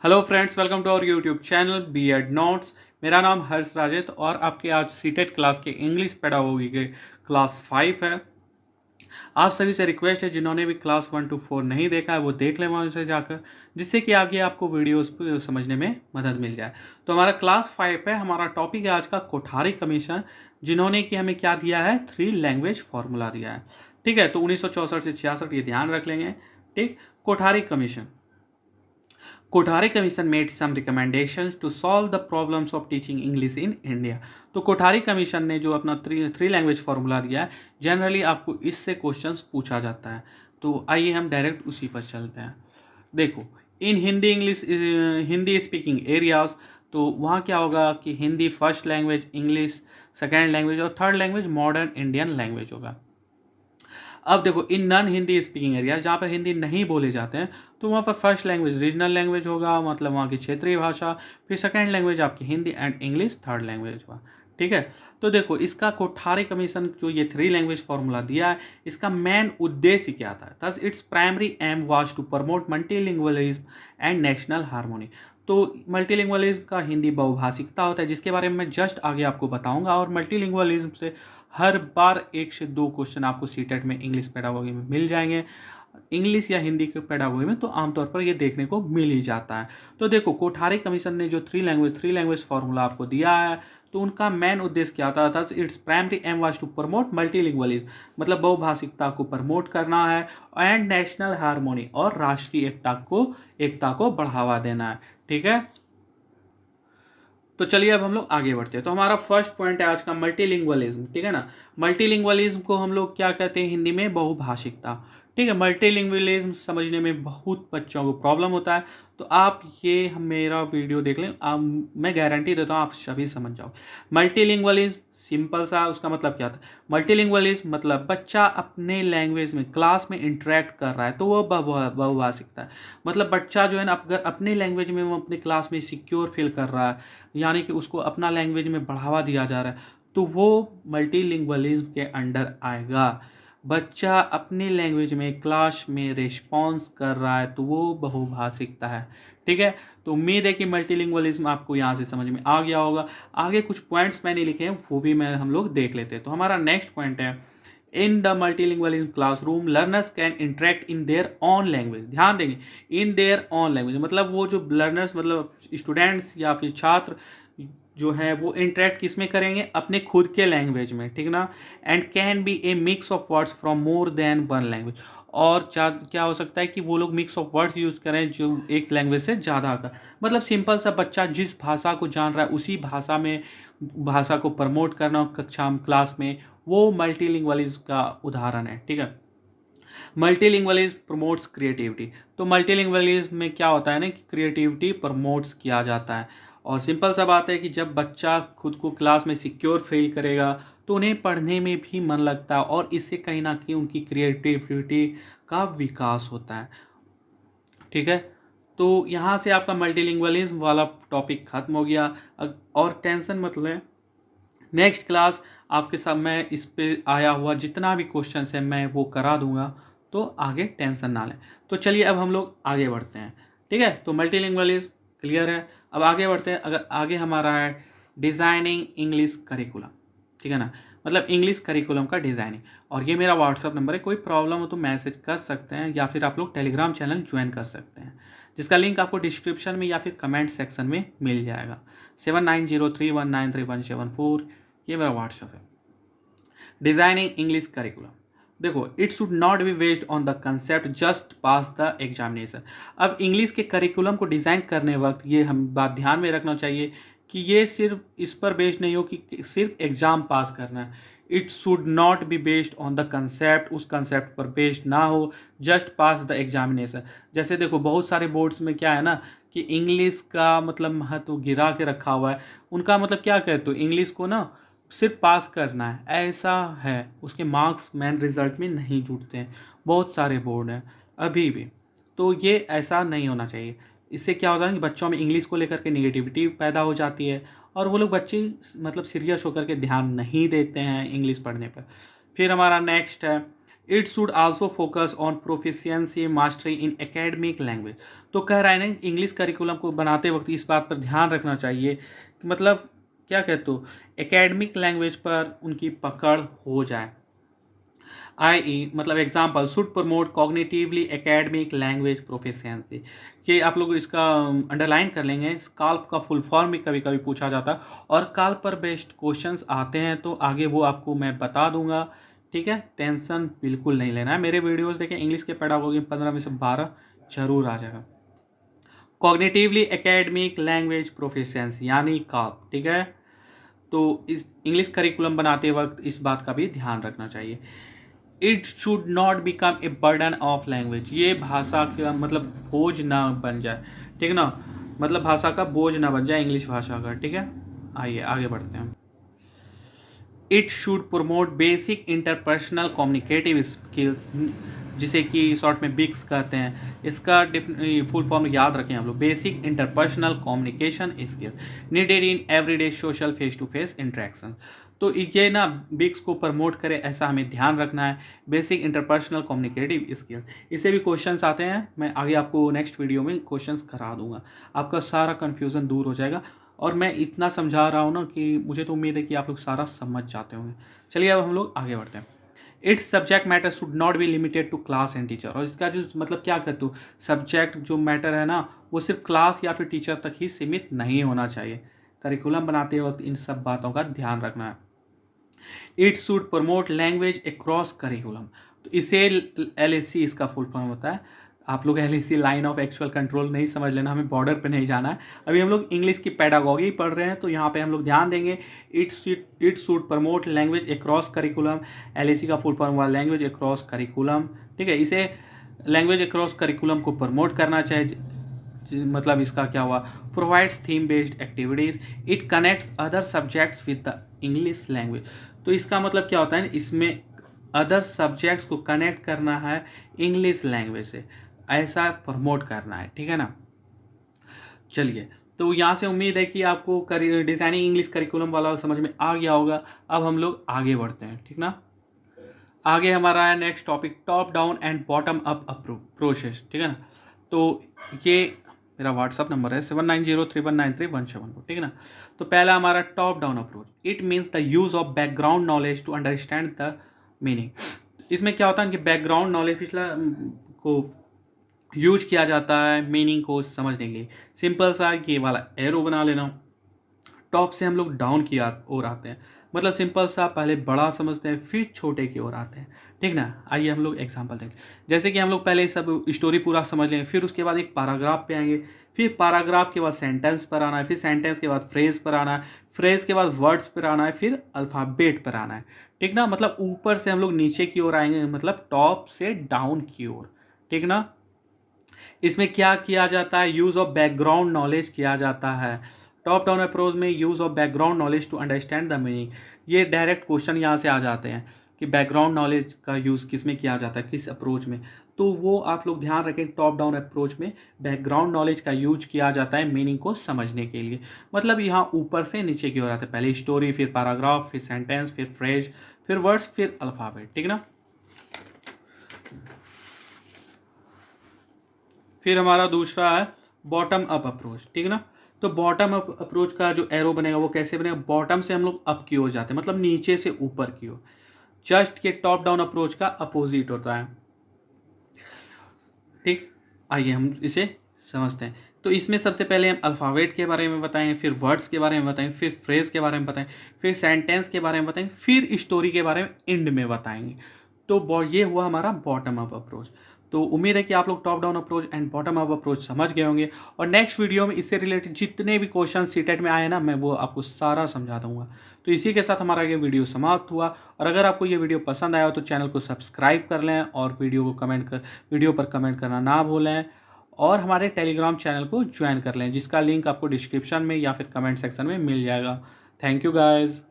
Hello friends, welcome to our YouTube channel B Ed notes. मेरा नाम हर्ष राजित और आपके आज सीटेट क्लास के इंग्लिश पेडागोगी के क्लास 5 है। आप सभी से रिक्वेस्ट है जिन्होंने भी क्लास 1 to 4 नहीं देखा है वो देख लें वहाँ से जाकर, जिससे कि आगे आपको वीडियोस समझने में मदद मिल जाए। तो हमारा क्लास 5 है, हमारा टॉपिक है आज का कोठारी कमीशन, जिन्होंने कि हमें क्या दिया है, 3 लैंग्वेज फॉर्मूला दिया है। ठीक है, तो 1964 से 66 ये ध्यान रख लेंगे। ठीक, Kothari commission. Kothari commission made some recommendations to solve the problems of teaching English in India. तो कोठारी कमीशन ने जो अपना थ्री लैंग्वेज फार्मूला दिया है, जनरली आपको इससे क्वेश्चंस पूछा जाता है। तो आइए हम डायरेक्ट उसी पर चलते हैं। देखो, इन Hindi English Hindi speaking areas, तो वहाँ क्या होगा कि Hindi first language, English second language और third language modern Indian language होगा। अब देखो, इन नॉन हिंदी स्पीकिंग एरिया जहाँ पर हिंदी नहीं बोले जाते हैं, तो वहाँ पर फर्स्ट लैंग्वेज रीजनल लैंग्वेज होगा, मतलब वहाँ की क्षेत्रीय भाषा। फिर सेकेंड लैंग्वेज आपकी Hindi and English, third language हुआ। ठीक है, तो देखो इसका कोठारी कमीशन जो ये 3 लैंग्वेज फॉर्मूला दिया है, इसका मेन उद्देश्य क्या था। Thus its primary aim was to promote multilingualism and national harmony. तो मल्टीलिंगुअलिज्म का हिंदी बहुभाषिकता होता है, जिसके बारे में मैं जस्ट आगे आपको बताऊंगा। और मल्टीलिंगुअलिज्म से हर बार 1 से 2 क्वेश्चन आपको सीटेट में इंग्लिश पेडागोगी में मिल जाएंगे। इंग्लिश या हिंदी के पेडागोगी में तो आमतौर पर ये देखने को मिल ही जाता है। तो देखो, कोठारी कमीशन ने जो 3 लैंग्वेज फार्मूला आपको दिया है, तो उनका मेन उद्देश्य क्या था। Its primary aim was to promote multilingualism, मतलब बहुभाषिकता को प्रमोट करना है, एंड नेशनल हार्मोनी, और राष्ट्रीय एकता को बढ़ावा देना है। ठीक है, तो चलिए अब हम लोग आगे बढ़ते हैं। तो हमारा फर्स्ट पॉइंट है आज का मल्टीलिंगुअलिज्म। ठीक है ना, मल्टीलिंगुअलिज्म को हम लोग क्या कहते हैं हिंदी में, बहुभाषिकता। ठीक है, मल्टीलिंगुअलिज्म समझने में बहुत बच्चों को प्रॉब्लम होता है, तो आप ये मेरा वीडियो देख लें, मैं गारंटी देता हूँ आप सभी समझ जाओ। मल्टीलिंगुअलिज्म सिंपल सा उसका मतलब क्या था। मल्टीलिंगुअलिज्म मतलब बच्चा अपने लैंग्वेज में क्लास में इंटरेक्ट कर रहा है, तो वो बहुभाषिकता है। मतलब बच्चा जो है ना, अगर अपनी लैंग्वेज में वो अपनी क्लास में सिक्योर फील कर रहा है, यानी कि उसको अपना लैंग्वेज में बढ़ावा दिया जा रहा है, तो वो मल्टीलिंगुअलिज्म के अंडर आएगा। बच्चा अपनी लैंग्वेज में क्लास में रिस्पॉन्स कर रहा है, तो वो बहुभाषिकता है। ठीक है, तो उम्मीद है कि मल्टीलिंगुअलिज्म आपको यहाँ से समझ में आ गया होगा। आगे कुछ पॉइंट्स मैंने लिखे हैं, वो भी हम लोग देख लेते हैं। तो हमारा नेक्स्ट पॉइंट है, in the multilingualism classroom learners can interact in their on language. ध्यान देंगे, इन देयर ऑन लैंग्वेज मतलब वो जो लर्नर्स मतलब स्टूडेंट्स या फिर छात्र जो है वो इंटरेक्ट किस में करेंगे, अपने खुद के लैंग्वेज में। ठीक ना, and can be A mix of words from more than one language. और क्या हो सकता है कि वो लोग मिक्स ऑफ वर्ड्स यूज़ करें जो एक लैंग्वेज से ज़्यादा का, मतलब सिंपल सा बच्चा जिस भाषा को जान रहा है उसी भाषा को प्रमोट करना कक्षा क्लास में, वो मल्टीलिंगुअलिज्म का उदाहरण है। ठीक है, मल्टीलिंगुअलिज्म प्रमोट्स क्रिएटिविटी। तो मल्टीलिंगुअलिज्म में क्या होता है ना कि क्रिएटिविटी प्रमोट्स किया जाता है। और सिंपल सा बात है कि जब बच्चा खुद को क्लास में सिक्योर फील करेगा, तो उन्हें पढ़ने में भी मन लगता है, और इससे कहीं ना कहीं उनकी क्रिएटिविटी का विकास होता है। ठीक है, तो यहाँ से आपका मल्टीलिंगुअलिज्म वाला टॉपिक खत्म हो गया। और टेंशन मत लें, नेक्स्ट क्लास आपके साथ मैं इस पे आया हुआ जितना भी क्वेश्चन है मैं वो करा दूंगा, तो आगे टेंशन ना लें। तो चलिए अब हम लोग आगे बढ़ते हैं। ठीक है, तो मल्टीलिंगुअलिज्म क्लियर है। अब आगे बढ़ते हैं। अगर आगे हमारा है डिज़ाइनिंग इंग्लिश करिकुलम। ठीक है ना, मतलब इंग्लिश करिकुलम का डिज़ाइनिंग। और ये मेरा व्हाट्सअप नंबर है, कोई प्रॉब्लम हो तो मैसेज कर सकते हैं, या फिर आप लोग टेलीग्राम चैनल ज्वाइन कर सकते हैं, जिसका लिंक आपको डिस्क्रिप्शन में या फिर कमेंट सेक्शन में मिल जाएगा। 7903193174 ये मेरा व्हाट्सअप है। Designing English curriculum. देखो, it should not be based on the concept just pass the examination. अब इंग्लिश के करिकुलम को डिज़ाइन करने वक्त ये हम बात ध्यान में रखना चाहिए कि ये सिर्फ इस पर बेस्ड नहीं हो कि सिर्फ एग्जाम पास करना है। It should not be based on the concept, उस कंसेप्ट पर बेस्ड ना हो, जस्ट पास द एग्जामिनेशन। जैसे देखो, बहुत सारे बोर्ड्स में क्या है ना कि इंग्लिश का मतलब महत्व गिरा के रखा हुआ है। उनका मतलब क्या कहते हो, इंग्लिश को ना सिर्फ पास करना है, ऐसा है। उसके मार्क्स मेन रिजल्ट में नहीं जुड़ते हैं, बहुत सारे बोर्ड हैं अभी भी। तो ये ऐसा नहीं होना चाहिए। इससे क्या होता है कि बच्चों में इंग्लिश को लेकर के निगेटिविटी पैदा हो जाती है, और वो लोग बच्चे मतलब सीरियस होकर के ध्यान नहीं देते हैं इंग्लिश पढ़ने पर। फिर हमारा नेक्स्ट है it should also focus on proficiency mastery in academic language. तो कह रहा है ना, इंग्लिश करिकुलम को बनाते वक्त इस बात पर ध्यान रखना चाहिए कि मतलब क्या कहते हो, एकेडमिक लैंग्वेज पर उनकी पकड़ हो जाए। आई मतलब example should promote cognitively academic language proficiency. ये आप लोग इसका अंडरलाइन कर लेंगे। स्काल्प का फुल फॉर्म भी कभी कभी पूछा जाता है और काल्प पर बेस्ड क्वेश्चंस आते हैं, तो आगे वो आपको मैं बता दूंगा। ठीक है, टेंशन बिल्कुल नहीं लेना है। मेरे वीडियोस देखें, इंग्लिश के पेडागोगी 15 में से 12 जरूर आ जाएगा। कॉग्निटिवली एकेडमिक लैंग्वेज प्रोफिशिएंसी यानी काल्प। ठीक है, तो इस इंग्लिश करिकुलम बनाते वक्त इस बात का भी ध्यान रखना चाहिए। It should not become a burden of language. ये भाषा का मतलब बोझ ना बन जाए। ठीक है ना, मतलब भाषा का बोझ ना बन जाए इंग्लिश भाषा का। ठीक है, आइए आगे बढ़ते हैं। It should promote basic interpersonal communicative skills, जिसे कि शॉर्ट में बिक्स कहते हैं। इसका फुल फॉर्म याद रखें हम लोग, basic interpersonal communication skills needed in everyday social face to face interaction. तो ये ना बिक्स को प्रमोट करे, ऐसा हमें ध्यान रखना है। बेसिक इंटरपर्सनल कम्युनिकेटिव स्किल्स, इससे भी क्वेश्चंस आते हैं। मैं आगे आपको नेक्स्ट वीडियो में क्वेश्चंस करा दूंगा, आपका सारा कन्फ्यूज़न दूर हो जाएगा। और मैं इतना समझा रहा हूँ ना कि मुझे तो उम्मीद है कि आप लोग सारा समझ जाते होंगे। चलिए अब हम लोग आगे बढ़ते हैं। Its subject matter should not be limited to class and teacher. और इसका जो मतलब क्या कहते हो, सब्जेक्ट जो मैटर है ना, वो सिर्फ क्लास या फिर टीचर तक ही सीमित नहीं होना चाहिए। करिकुलम बनाते वक्त इन सब बातों का ध्यान रखना है। It should promote language across curriculum. तो इसे LAC इसका फुल फॉर्म होता है। आप लोग LAC line of actual control नहीं समझ लेना, हमें बॉर्डर पे नहीं जाना है। अभी हम लोग इंग्लिश की पेडागॉगी पढ़ रहे हैं, तो यहाँ पे हम लोग ध्यान देंगे। It should promote language across curriculum. LAC का फुल फॉर्म हुआ लैंग्वेज अक्रॉस करिकुलम। ठीक है, इसे लैंग्वेज अक्रॉस करिकुलम को प्रमोट करना चाहिए। मतलब इसका क्या हुआ, provides theme based activities, it connects other subjects with the English language. तो इसका मतलब क्या होता है, इसमें अदर सब्जेक्ट्स को कनेक्ट करना है इंग्लिश लैंग्वेज से, ऐसा प्रमोट करना है। ठीक है ना, चलिए तो यहाँ से उम्मीद है कि आपको डिजाइनिंग इंग्लिश करिकुलम वाला समझ में आ गया होगा। अब हम लोग आगे बढ़ते हैं। ठीक ना, आगे हमारा है next topic, top down and bottom up process. ठीक है ना, तो ये मेरा व्हाट्सअप नंबर है 7903193174। ठीक है ना, तो पहला हमारा top down approach, it means the use of background knowledge to understand the meaning. इसमें क्या होता है कि बैकग्राउंड नॉलेज पिछला को यूज किया जाता है मीनिंग को समझने के लिए। सिंपल सा ये वाला एरो बना लेना, टॉप से हम लोग डाउन की ओर आते हैं। मतलब सिंपल सा, पहले बड़ा समझते हैं फिर छोटे की ओर आते हैं। ठीक ना, आइए हम लोग एग्जांपल देखें। जैसे कि हम लोग पहले सब स्टोरी पूरा समझ लेंगे, फिर उसके बाद एक पैराग्राफ पे आएंगे, फिर पैराग्राफ के बाद सेंटेंस पर आना है, फिर सेंटेंस के बाद फ्रेज पर आना है, फ्रेज के बाद वर्ड्स पर आना है, फिर अल्फ़ाबेट पर आना है। ठीक ना, मतलब ऊपर से हम लोग नीचे की ओर आएंगे, मतलब टॉप से डाउन की ओर। ठीक ना, इसमें क्या किया जाता है, यूज ऑफ बैकग्राउंड नॉलेज किया जाता है। टॉप डाउन अप्रोच में use of background knowledge to understand the meaning. ये डायरेक्ट क्वेश्चन यहाँ से आ जाते हैं कि बैकग्राउंड नॉलेज का यूज़ किस में किया जाता है, किस अप्रोच में। तो वो आप लोग ध्यान रखें, टॉप डाउन अप्रोच में बैकग्राउंड नॉलेज का यूज किया जाता है मीनिंग को समझने के लिए। मतलब यहाँ ऊपर से नीचे की ओर आते हैं, पहले स्टोरी, फिर पैराग्राफ, फिर सेंटेंस, फिर फ्रेज, फिर वर्ड्स, फिर अल्फ़ाबेट। ठीक ना, फिर हमारा दूसरा है बॉटम अप अप्रोच। ठीक ना, तो बॉटम अप अप्रोच का जो एरो बनेगा वो कैसे बनेगा, बॉटम से हम लोग अप की ओर जाते हैं, मतलब नीचे से ऊपर की ओर। जस्ट के टॉप डाउन अप्रोच का अपोजिट होता है। ठीक, आइए हम इसे समझते हैं। तो इसमें सबसे पहले हम अल्फ़ाबेट के बारे में बताएंगे, फिर वर्ड्स के बारे में बताएंगे, फिर फ्रेज के बारे में बताएंगे, फिर सेंटेंस के बारे में बताएंगे, फिर स्टोरी के बारे में एंड में बताएंगे। तो ये हुआ हमारा बॉटम अप अप्रोच। तो उम्मीद है कि आप लोग top down approach and bottom up approach समझ गए होंगे। और नेक्स्ट वीडियो में इससे रिलेटेड जितने भी क्वेश्चन सीटेट में आए ना, मैं वो आपको सारा समझा दूंगा। तो इसी के साथ हमारा ये वीडियो समाप्त हुआ। और अगर आपको ये वीडियो पसंद आया हो तो चैनल को सब्सक्राइब कर लें और वीडियो पर कमेंट करना ना भूलें। और हमारे टेलीग्राम चैनल को ज्वाइन कर लें, जिसका लिंक आपको डिस्क्रिप्शन में या फिर कमेंट सेक्शन में मिल जाएगा। Thank you guys.